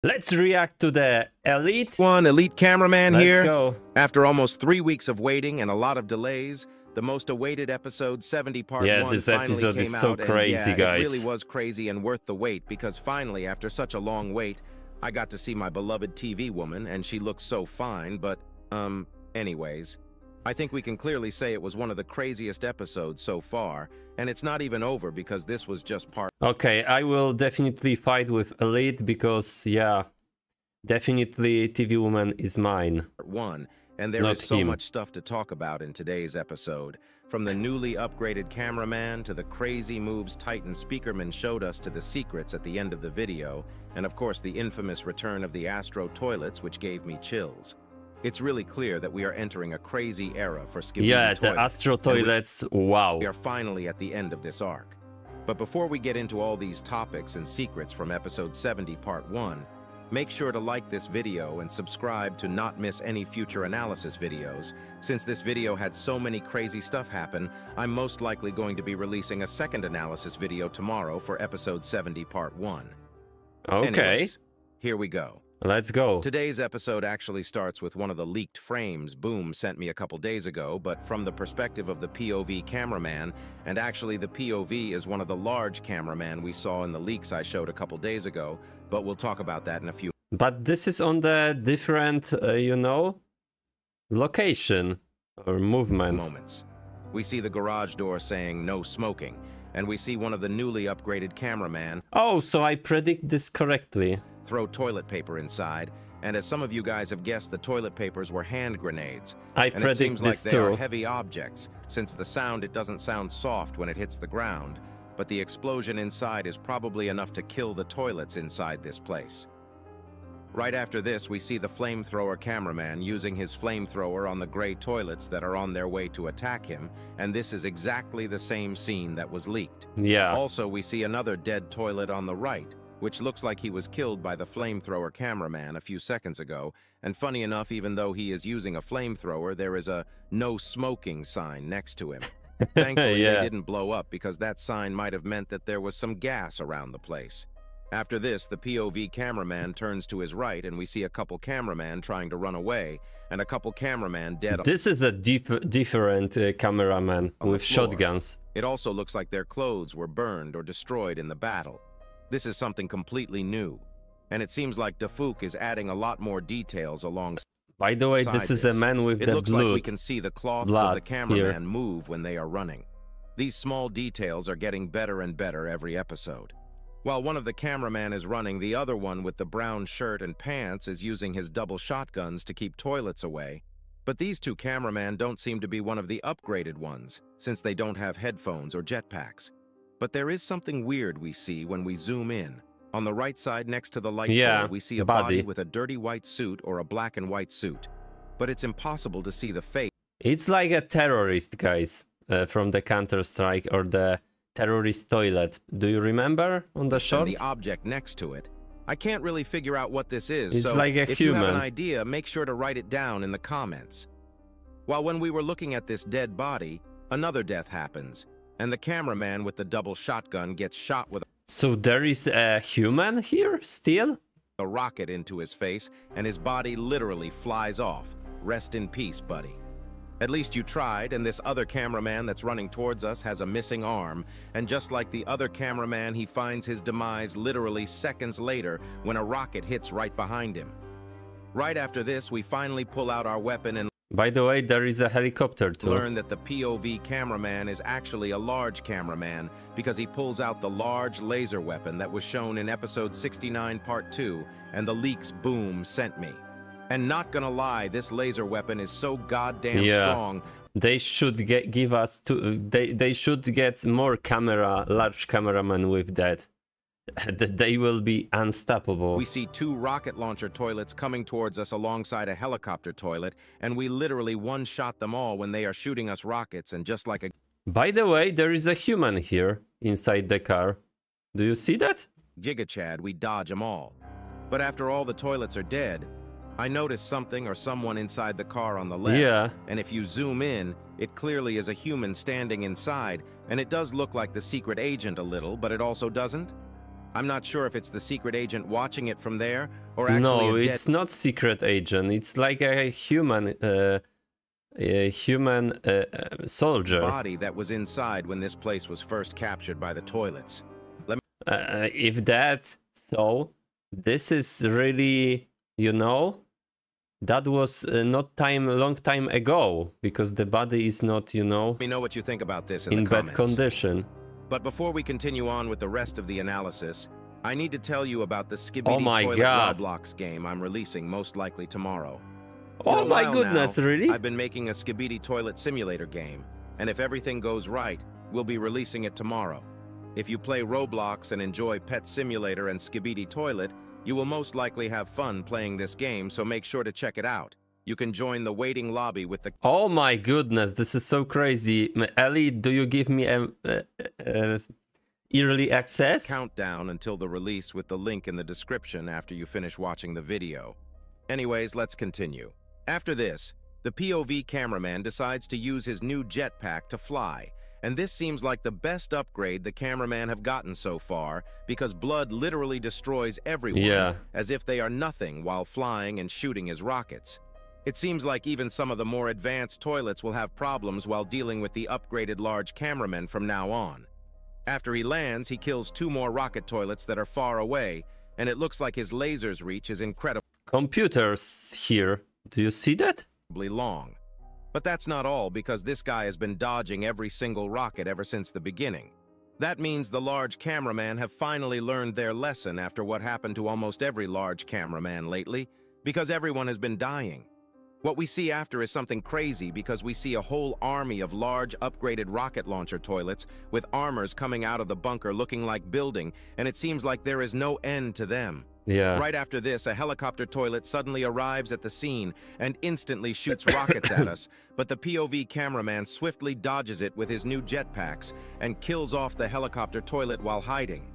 Let's react to the Elite. Elite Cameraman Let's here. go. After almost 3 weeks of waiting and a lot of delays, the most awaited episode 70 part 1 this finally episode came is so out, crazy, and guys. it really was crazy and worth the wait because finally, after such a long wait, I got to see my beloved TV woman and she looked so fine, but, anyways. I think we can clearly say it was one of the craziest episodes so far, and it's not even over because this was just part. Okay, I will definitely fight with Elite because, yeah, definitely TV Woman is mine. 1, and there Not is so him. much stuff to talk about in today's episode. From the newly upgraded cameraman to the crazy moves Titan Speakerman showed us to the secrets at the end of the video, and of course the infamous return of the Astro Toilets, which gave me chills. It's really clear that we are entering a crazy era for Skibidi Yeah, Toilet, the Astro Toilets, wow. we are finally at the end of this arc. But before we get into all these topics and secrets from episode 70 part 1, make sure to like this video and subscribe to not miss any future analysis videos. Since this video had so many crazy stuff happen, I'm most likely going to be releasing a second analysis video tomorrow for episode 70 part 1. Okay, Anyways, here we go. let's go. Today's episode actually starts with one of the leaked frames Boom sent me a couple days ago, but from the perspective of the POV cameraman, and actually the POV is one of the large cameraman we saw in the leaks I showed a couple days ago, but we'll talk about that in a few But this is on the different, you know, location or movement. moments. We see the garage door saying no smoking, and we see one of the newly upgraded cameraman Oh, so I predict this correctly. throw toilet paper inside, and as some of you guys have guessed, the toilet papers were hand grenades. I And it predict seems like this they are too. heavy objects, since the sound, it doesn't sound soft when it hits the ground, but the explosion inside is probably enough to kill the toilets inside this place. Right after this, we see the flamethrower cameraman using his flamethrower on the gray toilets that are on their way to attack him, and this is exactly the same scene that was leaked. Yeah. Also, we see another dead toilet on the right, which looks like he was killed by the flamethrower cameraman a few seconds ago, and funny enough, even though he is using a flamethrower, there is a no smoking sign next to him. Thankfully, Yeah. they didn't blow up because that sign might have meant that there was some gas around the place. After this, the POV cameraman turns to his right, and we see a couple cameraman trying to run away, and a couple cameraman dead This is a different cameraman on the with floor. shotguns. It also looks like their clothes were burned or destroyed in the battle. This is something completely new, and it seems like Dafouk is adding a lot more details alongside. By the way, this is a man with It the looks like we blood. can see the cloths of blood the cameraman here. move when they are running. These small details are getting better and better every episode. While one of the cameraman is running, the other one with the brown shirt and pants is using his double shotguns to keep toilets away. But these two cameramen don't seem to be one of the upgraded ones, since they don't have headphones or jetpacks. But there is something weird we see when we zoom in. On the right side next to the light Yeah, pole, we see a body. body with a dirty white suit or a black and white suit. But it's impossible to see the face. It's like a terrorist, guys, from the Counter-Strike or the terrorist toilet. Do you remember on the shot? And the object next to it. I can't really figure out what this is, It's so like a if you have human. an idea, make sure to write it down in the comments. While when we were looking at this dead body, another death happens, and the cameraman with the double shotgun gets shot with So there is a human here still? a rocket into his face, and his body literally flies off. Rest in peace, buddy. At least you tried, and this other cameraman that's running towards us has a missing arm, and just like the other cameraman, he finds his demise literally seconds later when a rocket hits right behind him. Right after this, we finally pull out our weapon and By the way, there is a helicopter too. learn that the POV cameraman is actually a large cameraman because he pulls out the large laser weapon that was shown in episode 69 part 2 and the leaks Boom sent me. And not gonna lie, this laser weapon is so goddamn Yeah. strong. They should give us they should get more large cameramen with that. They will be unstoppable. We see 2 rocket launcher toilets coming towards us alongside a helicopter toilet, and we literally one-shot them all when they are shooting us rockets, and just like a By the way, there is a human here inside the car. Do you see that? Giga Chad, we dodge them all. But after all the toilets are dead, I notice something or someone inside the car on the left. Yeah. And if you zoom in, it clearly is a human standing inside, and it does look like the secret agent a little, but it also doesn't. I'm not sure if it's the secret agent watching it from there, or actually No, it's not secret agent. It's like a human soldier. body that was inside when this place was first captured by the toilets. If that so, this is really, you know, that was not long time ago, because the body is not, you know, Let me know what you think about this in in the bad comments. condition. But before we continue on with the rest of the analysis, I need to tell you about the Skibidi Oh my Toilet God. Roblox game I'm releasing most likely tomorrow. Oh my while goodness, now, really? I've been making a Skibidi Toilet simulator game, and if everything goes right, we'll be releasing it tomorrow. If you play Roblox and enjoy Pet Simulator and Skibidi Toilet, you will most likely have fun playing this game, so make sure to check it out. You can join the waiting lobby with the Oh my goodness, this is so crazy. Ellie, do you give me a early access? countdown until the release with the link in the description after you finish watching the video. Anyways, let's continue. After this, the POV cameraman decides to use his new jetpack to fly, and this seems like the best upgrade the cameraman have gotten so far, because Blood literally destroys everyone, Yeah. as if they are nothing while flying and shooting his rockets. It seems like even some of the more advanced toilets will have problems while dealing with the upgraded large cameramen from now on. After he lands, he kills 2 more rocket toilets that are far away, and it looks like his laser's reach is incredibly Computers here. Do you see that? long. But that's not all, because this guy has been dodging every single rocket ever since the beginning. That means the large cameraman have finally learned their lesson after what happened to almost every large cameraman lately, because everyone has been dying. What we see after is something crazy, because we see a whole army of large upgraded rocket launcher toilets with armors coming out of the bunker looking like building, and it seems like there is no end to them. Yeah. Right after this, a helicopter toilet suddenly arrives at the scene and instantly shoots rockets at us, but the POV cameraman swiftly dodges it with his new jetpacks and kills off the helicopter toilet while hiding.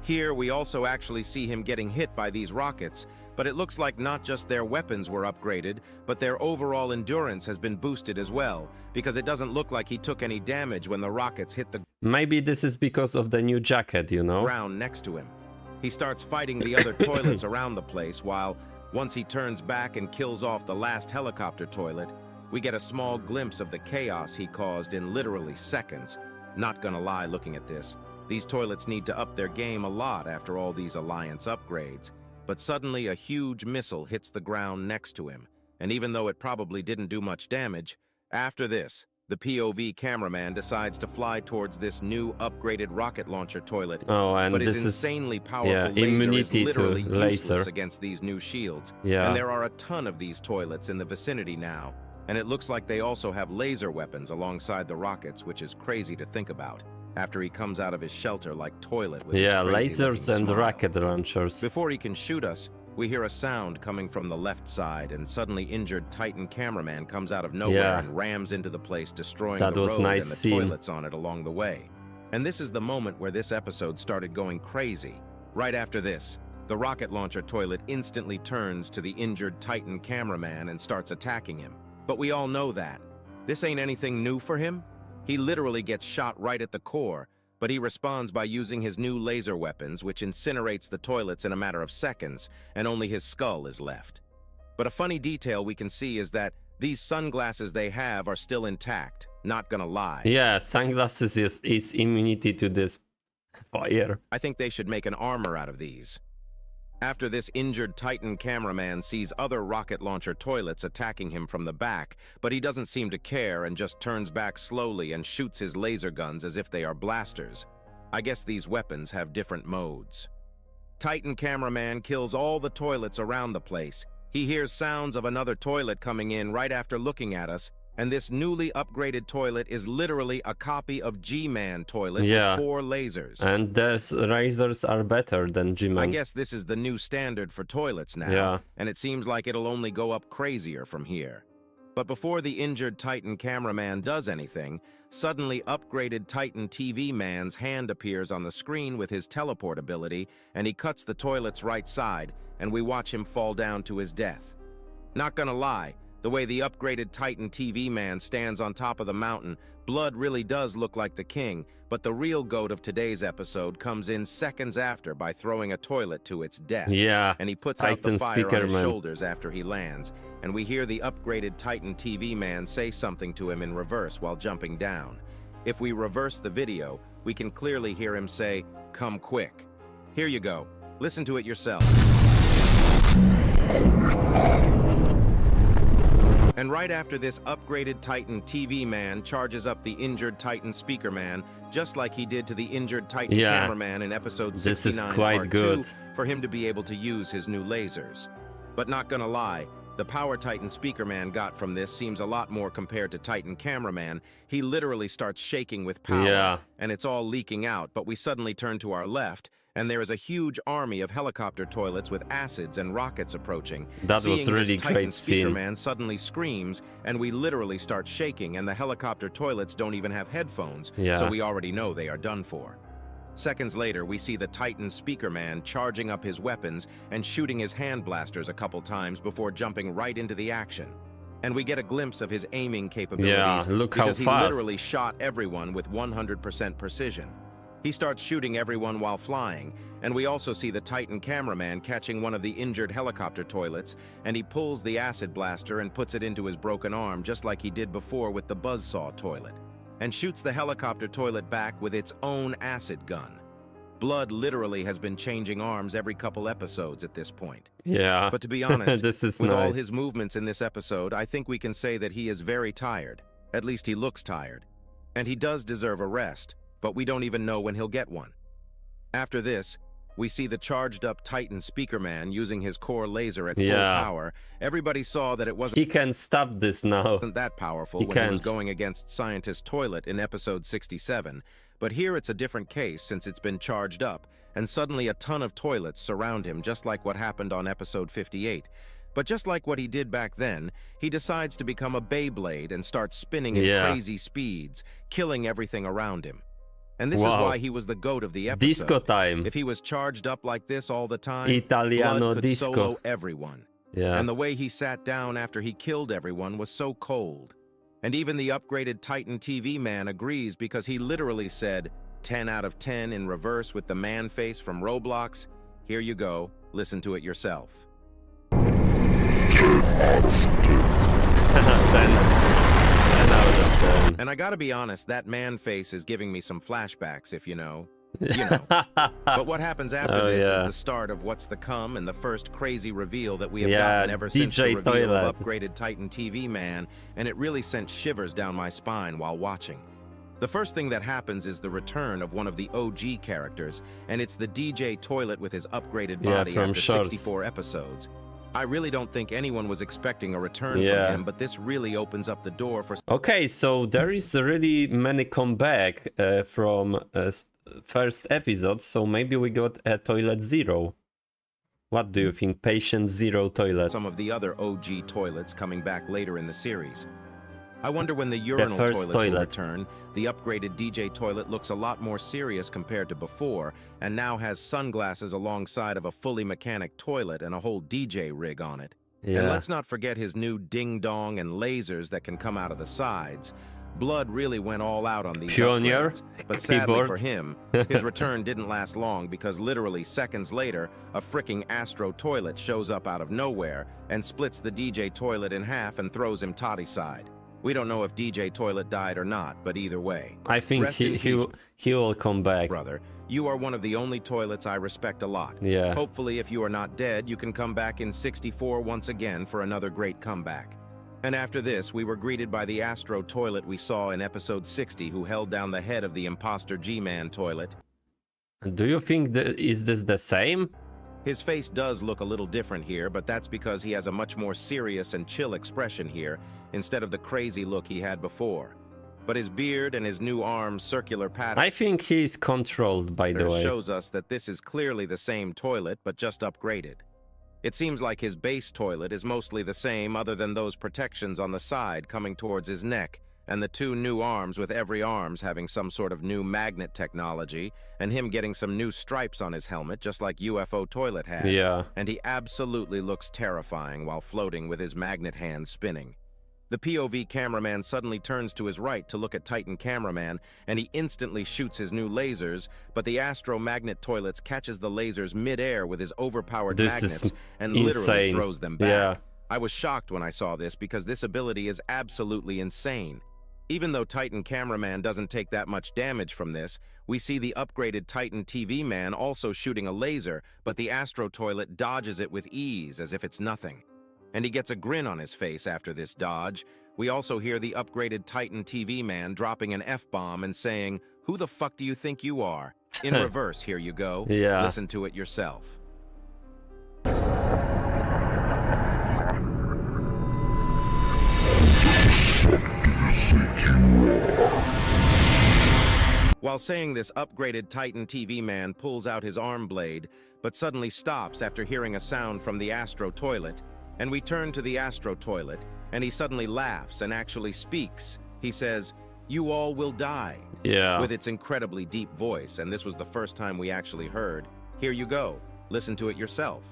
Here, we also actually see him getting hit by these rockets, but it looks like not just their weapons were upgraded, but their overall endurance has been boosted as well, because it doesn't look like he took any damage when the rockets hit the Maybe this is because of the new jacket, you know? ground next to him. He starts fighting the other toilets around the place, while, once he turns back and kills off the last helicopter toilet, we get a small glimpse of the chaos he caused in literally seconds. Not gonna lie, looking at this, these toilets need to up their game a lot after all these Alliance upgrades. But suddenly a huge missile hits the ground next to him, and even though it probably didn't do much damage, after this, the POV cameraman decides to fly towards this new upgraded rocket launcher toilet. Oh, and But this his is insanely powerful yeah, laser immunity is to literally useless laser. against these new shields. Yeah. And there are a ton of these toilets in the vicinity now, and it looks like they also have laser weapons alongside the rockets, which is crazy to think about, after he comes out of his shelter like toilet with his Yeah, crazy-looking lasers and smile. rocket launchers. Before he can shoot us, we hear a sound coming from the left side, and suddenly injured Titan cameraman comes out of nowhere Yeah. and rams into the place, destroying That the was road nice and the scene. toilets on it along the way. And this is the moment where this episode started going crazy. Right after this, the rocket launcher toilet instantly turns to the injured Titan cameraman and starts attacking him. But we all know that. This ain't anything new for him. He literally gets shot right at the core, but he responds by using his new laser weapons, which incinerates the toilets in a matter of seconds, and only his skull is left. But a funny detail we can see is that these sunglasses they have are still intact, not gonna lie. Yeah, sunglasses is immunity to this fire. I think they should make an armor out of these. After this, injured Titan cameraman sees other rocket launcher toilets attacking him from the back, but he doesn't seem to care and just turns back slowly and shoots his laser guns as if they are blasters. I guess these weapons have different modes. Titan cameraman kills all the toilets around the place. He hears sounds of another toilet coming in right after looking at us, and this newly upgraded toilet is literally a copy of G-Man toilet Yeah. with 4 lasers. And these lasers are better than I G-Man. guess this is the new standard for toilets now, Yeah. and it seems like it'll only go up crazier from here. But before the injured Titan cameraman does anything, suddenly upgraded Titan TV man's hand appears on the screen with his teleport ability, and he cuts the toilet's right side, and we watch him fall down to his death. Not gonna lie, The way the upgraded Titan TV man stands on top of the mountain, Blood really does look like the king, but the real goat of today's episode comes in seconds after by throwing a toilet to its death. Yeah, and he puts out the Titan fire speaker on his man. shoulders after he lands, and we hear the upgraded Titan TV man say something to him in reverse while jumping down. If we reverse the video, we can clearly hear him say, "Come quick." Here you go. Listen to it yourself. And right after this, upgraded Titan TV man charges up the injured Titan speaker man, just like he did to the injured Titan cameraman in episode 69 this is quite part good 2, for him to be able to use his new lasers. But not gonna lie, the power Titan speaker man got from this seems a lot more compared to Titan cameraman. He literally starts shaking with power, and it's all leaking out, but we suddenly turn to our left, and there is a huge army of helicopter toilets with acids and rockets approaching. That was really great Speaker scene. man suddenly screams, and we literally start shaking, and the helicopter toilets don't even have headphones, so we already know they are done for. Seconds later, we see the Titan speaker man charging up his weapons and shooting his hand blasters a couple times before jumping right into the action. And we get a glimpse of his aiming capabilities look how because he fast. literally shot everyone with 100% precision. He starts shooting everyone while flying, and we also see the Titan cameraman catching one of the injured helicopter toilets, and he pulls the acid blaster and puts it into his broken arm just like he did before with the buzzsaw toilet, and shoots the helicopter toilet back with its own acid gun. Blood literally has been changing arms every couple episodes at this point. Yeah. But to be honest, this is with all nice. his movements in this episode, I think we can say that he is very tired. At least he looks tired. And he does deserve a rest, but we don't even know when he'll get one. After this, we see the charged-up Titan speaker man using his core laser at full power. Everybody saw that it wasn't He can stop this now. that powerful when he was going against Scientist Toilet in episode 67, but here it's a different case since it's been charged up, and suddenly a ton of toilets surround him just like what happened on episode 58. But just like what he did back then, he decides to become a Beyblade and starts spinning at crazy speeds, killing everything around him. And this is why he was the goat of the episode. Disco time. If he was charged up like this all the time, Italiano Blood could disco. solo everyone. Yeah. And the way he sat down after he killed everyone was so cold. And even the upgraded Titan TV man agrees because he literally said 10 out of 10 in reverse with the man face from Roblox. Here you go. Listen to it yourself. 10 out of 10. And I gotta be honest, that man face is giving me some flashbacks, if you know. But what happens after this is the start of what's to come and the first crazy reveal that we have gotten ever since the reveal of upgraded Titan TV man, and it really sent shivers down my spine while watching. The first thing that happens is the return of one of the OG characters, and it's the DJ Toilet with his upgraded body after 64 episodes. I really don't think anyone was expecting a return from him, but this really opens up the door for... Okay, so there is really many comeback from first episode, so maybe we got a Toilet Zero. What do you think? Patient Zero Toilet. Some of the other OG toilets coming back later in the series. I wonder when the urinal toilets will return. The upgraded DJ Toilet looks a lot more serious compared to before, and now has sunglasses alongside of a fully mechanic toilet and a whole DJ rig on it. And let's not forget his new ding-dong and lasers that can come out of the sides. Blood really went all out on these upgrades. But sadly for him, his return didn't last long because literally seconds later, a fricking Astro Toilet shows up out of nowhere and splits the DJ Toilet in half and throws him toddy-side. We don't know if DJ Toilet died or not, but either way. I think he will come back. Brother, you are one of the only toilets I respect a lot. Yeah. Hopefully, if you are not dead, you can come back in 64 once again for another great comeback. And after this, we were greeted by the Astro Toilet we saw in episode 60 who held down the head of the imposter G-Man Toilet. Do you think is this the same? His face does look a little different here, but that's because he has a much more serious and chill expression here, instead of the crazy look he had before. But his beard and his new arm's circular pattern... I think he's controlled, by the way. ...shows us that this is clearly the same toilet, but just upgraded. It seems like his base toilet is mostly the same other than those protections on the side coming towards his neck, and the two new arms with every arms having some sort of new magnet technology, and him getting some new stripes on his helmet just like UFO Toilet had. Yeah. And he absolutely looks terrifying while floating with his magnet hand spinning. The POV cameraman suddenly turns to his right to look at Titan Cameraman, and he instantly shoots his new lasers, but the Astro Magnet Toilets catches the lasers mid-air with his overpowered magnets and literally throws them back. Yeah. I was shocked when I saw this because this ability is absolutely insane. Even though Titan Cameraman doesn't take that much damage from this, we see the upgraded Titan TV Man also shooting a laser, but the Astro Toilet dodges it with ease as if it's nothing. And he gets a grin on his face after this dodge. We also hear the upgraded Titan TV Man dropping an F-bomb and saying, "Who the fuck do you think you are?" In reverse, here you go. Yeah. Listen to it yourself. While saying this, upgraded Titan TV Man pulls out his arm blade, but suddenly stops after hearing a sound from the Astro Toilet. And we turn to the Astro Toilet, and he suddenly laughs and actually speaks. He says, "You all will die." Yeah. With its incredibly deep voice, and this was the first time we actually heard. Here you go. Listen to it yourself.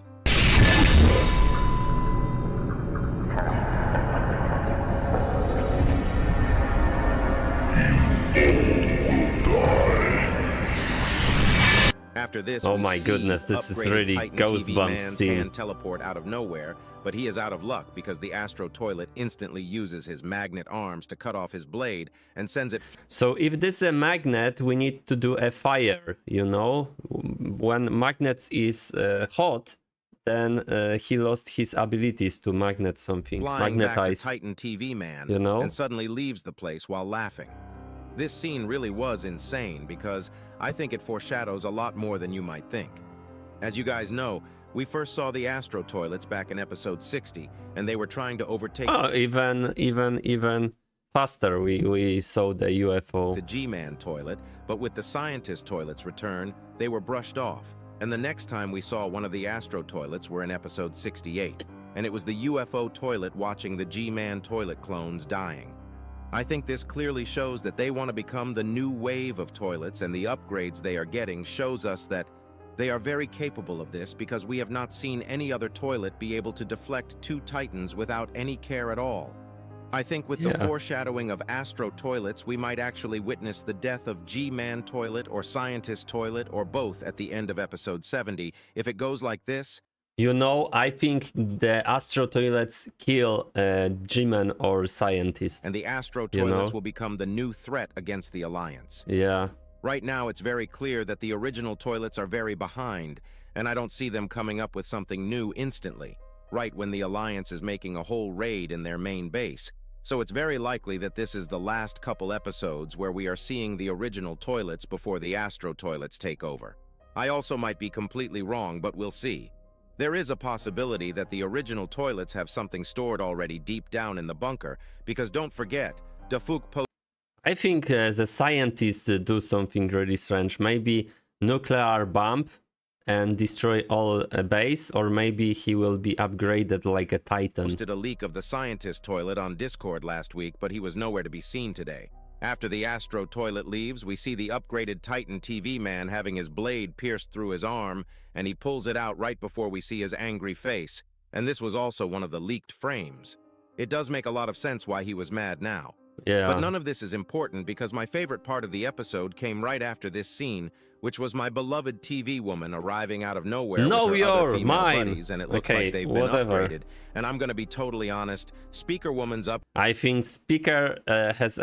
After this, oh my goodness, this is really goosebumps scene. Can teleport out of nowhere, but he is out of luck because the Astro Toilet instantly uses his magnet arms to cut off his blade and sends it. So if this is a magnet, we need to do a fire, you know? When magnets is hot, then he lost his abilities to magnet something, magnetize. Back to Titan TV Man, you know? And suddenly leaves the place while laughing. This scene really was insane because I think it foreshadows a lot more than you might think. As you guys know, we first saw the Astro Toilets back in episode 60, and they were trying to overtake... Oh, even faster we saw the UFO. The G-Man Toilet, but with the Scientist Toilet's return, they were brushed off. And the next time we saw one of the Astro Toilets were in episode 68, and it was the UFO Toilet watching the G-Man Toilet clones dying. I think this clearly shows that they want to become the new wave of toilets, and the upgrades they are getting shows us that they are very capable of this because we have not seen any other toilet be able to deflect two Titans without any care at all. I think with the foreshadowing of Astro Toilets, we might actually witness the death of G-Man Toilet or Scientist Toilet or both at the end of episode 70. If it goes like this... You know, I think the Astro Toilets kill G-Man or Scientist. And the Astro Toilets will become the new threat against the Alliance. Yeah. Right now, it's very clear that the original toilets are very behind, and I don't see them coming up with something new instantly, right when the Alliance is making a whole raid in their main base. So it's very likely that this is the last couple episodes where we are seeing the original toilets before the Astro Toilets take over. I also might be completely wrong, but we'll see. There is a possibility that the original toilets have something stored already deep down in the bunker, because don't forget, I think the scientists do something really strange. Maybe nuclear bomb and destroy all a base, or maybe he will be upgraded like a Titan. Posted a leak of the Scientist Toilet on Discord last week, but he was nowhere to be seen today. After the Astro Toilet leaves, we see the upgraded Titan TV Man having his blade pierced through his arm, and he pulls it out right before we see his angry face. And this was also one of the leaked frames. It does make a lot of sense why he was mad now. Yeah. But none of this is important because my favorite part of the episode came right after this scene, which was my beloved TV woman arriving out of nowhere with her other female buddies, and it looks like they've been upgraded. And I'm going to be totally honest, Speaker Woman's up. I think Speaker has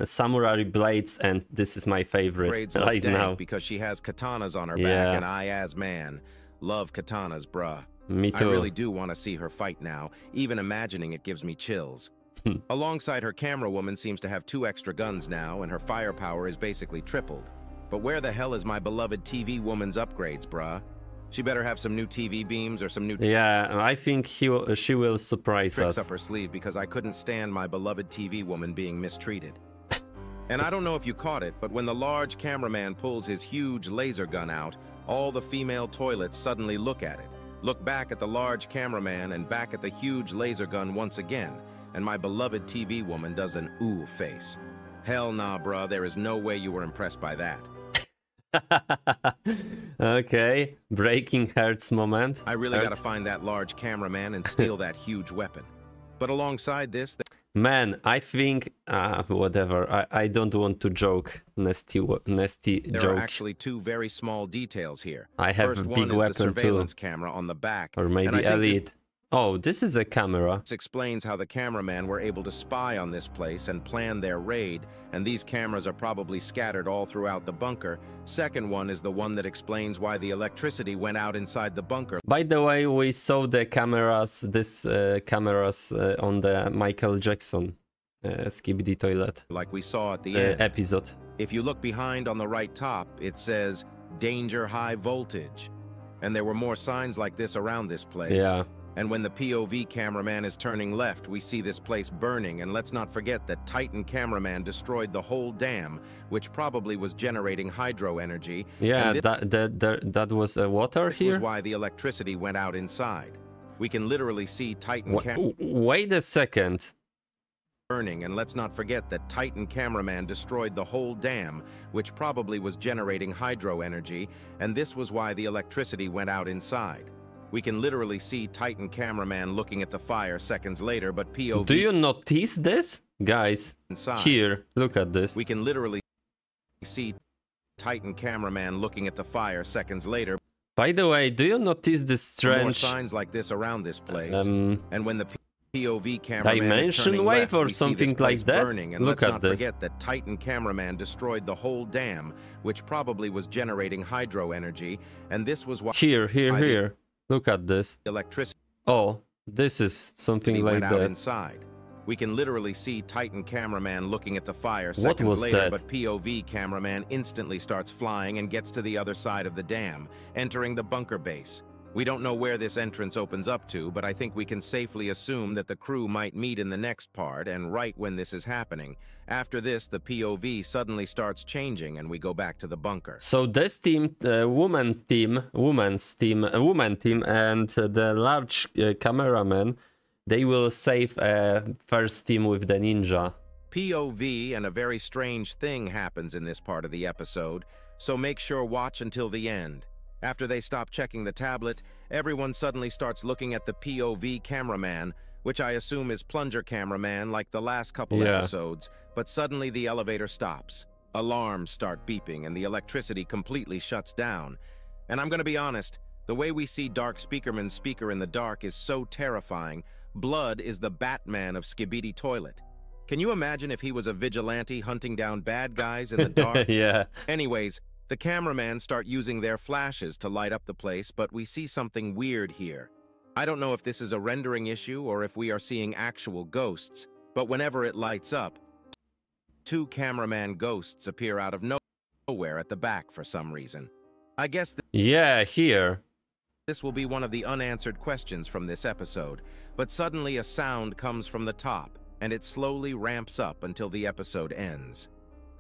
samurai blades, and this is my favorite right now. Because she has katanas on her back, and I, as man, love katanas, bruh. Me too. I really do want to see her fight now. Even imagining it gives me chills. Alongside her, camera woman seems to have 2 extra guns now, and her firepower is basically tripled. But where the hell is my beloved TV woman's upgrades, bruh? She better have some new TV beams or some new... Yeah, I think she will surprise us. Tricks up her sleeve because I couldn't stand my beloved TV woman being mistreated. And I don't know if you caught it, but when the large cameraman pulls his huge laser gun out, all the female toilets suddenly look at it, look back at the large cameraman and back at the huge laser gun once again. and my beloved TV woman does an ooh face. Hell nah, bruh, there is no way you were impressed by that. Okay, breaking hearts moment. I really gotta find that large cameraman and steal that huge weapon. But alongside this... Man, I think... whatever, I don't want to joke. Nasty There joke. are actually two very small details here. I have First a one big is weapon the surveillance too. camera on the back. Or maybe Elite. Oh, this is a camera. This explains how the cameraman were able to spy on this place and plan their raid, and these cameras are probably scattered all throughout the bunker. Second one is the one that explains why the electricity went out inside the bunker. By the way, we saw the cameras, cameras on the Michael Jackson Skibidi Toilet Like we saw at the end. episode. If you look behind on the right top, it says, "Danger High Voltage." And there were more signs like this around this place. Yeah. And when the POV cameraman is turning left, we see this place burning, and let's not forget that Titan cameraman destroyed the whole dam, which probably was generating hydro energy. Yeah, that was water This here? was why the electricity went out inside. We can literally see Titan Wait a second. burning, and let's not forget that Titan cameraman destroyed the whole dam, which probably was generating hydro energy, and this was why the electricity went out inside. We can literally see Titan cameraman looking at the fire seconds later, but POV... Do you notice this? Guys, inside. Here, look at this. We can literally see Titan cameraman looking at the fire seconds later. By the way, do you notice this strange... More signs like this around this place. And when the POV cameraman dimension wave left, or we see something this place like that? burning, and Look let's at not this. forget that Titan cameraman destroyed the whole dam, which probably was generating hydro energy, and this was why... Here. Look at this. Electricity Oh, this is something like went out that. inside. We can literally see Titan cameraman looking at the fire What seconds was later, that? but POV cameraman instantly starts flying and gets to the other side of the dam, entering the bunker base. We don't know where this entrance opens up to, but I think we can safely assume that the crew might meet in the next part, and right when this is happening. After this, the POV suddenly starts changing, and we go back to the bunker. So this team, women's team, and the large cameraman, they will save first team with the ninja. POV, and a very strange thing happens in this part of the episode, so make sure watch until the end. After they stop checking the tablet, everyone suddenly starts looking at the POV cameraman, which I assume is plunger cameraman like the last couple episodes, but suddenly the elevator stops. Alarms start beeping and the electricity completely shuts down. And I'm gonna be honest, the way we see Dark Speakerman's speaker in the dark is so terrifying. Blood is the Batman of Skibidi Toilet. Can you imagine if he was a vigilante hunting down bad guys in the dark? Yeah. Anyways, the cameramen start using their flashes to light up the place, but we see something weird here. I don't know if this is a rendering issue or if we are seeing actual ghosts, but whenever it lights up, two cameraman ghosts appear out of nowhere at the back for some reason. I guess here. This will be one of the unanswered questions from this episode, but suddenly a sound comes from the top, and it slowly ramps up until the episode ends.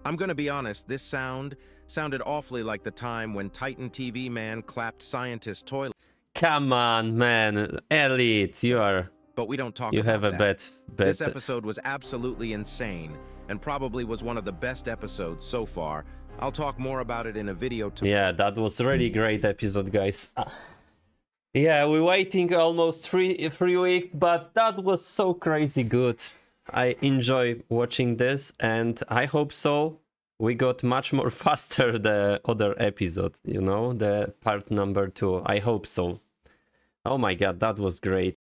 I'm gonna be honest, this sounded awfully like the time when Titan TV man clapped Scientist Toilet. Come on, man. Elite, you are... But we don't talk You about have a that. bet. This episode was absolutely insane, and probably was one of the best episodes so far. I'll talk more about it in a video tomorrow. Yeah, that was a really great episode, guys. Yeah, we're waiting almost three weeks, but that was so crazy good. I enjoy watching this, and I hope so. We got much more faster the other episode, you know, the part number 2. I hope so. Oh my god, that was great.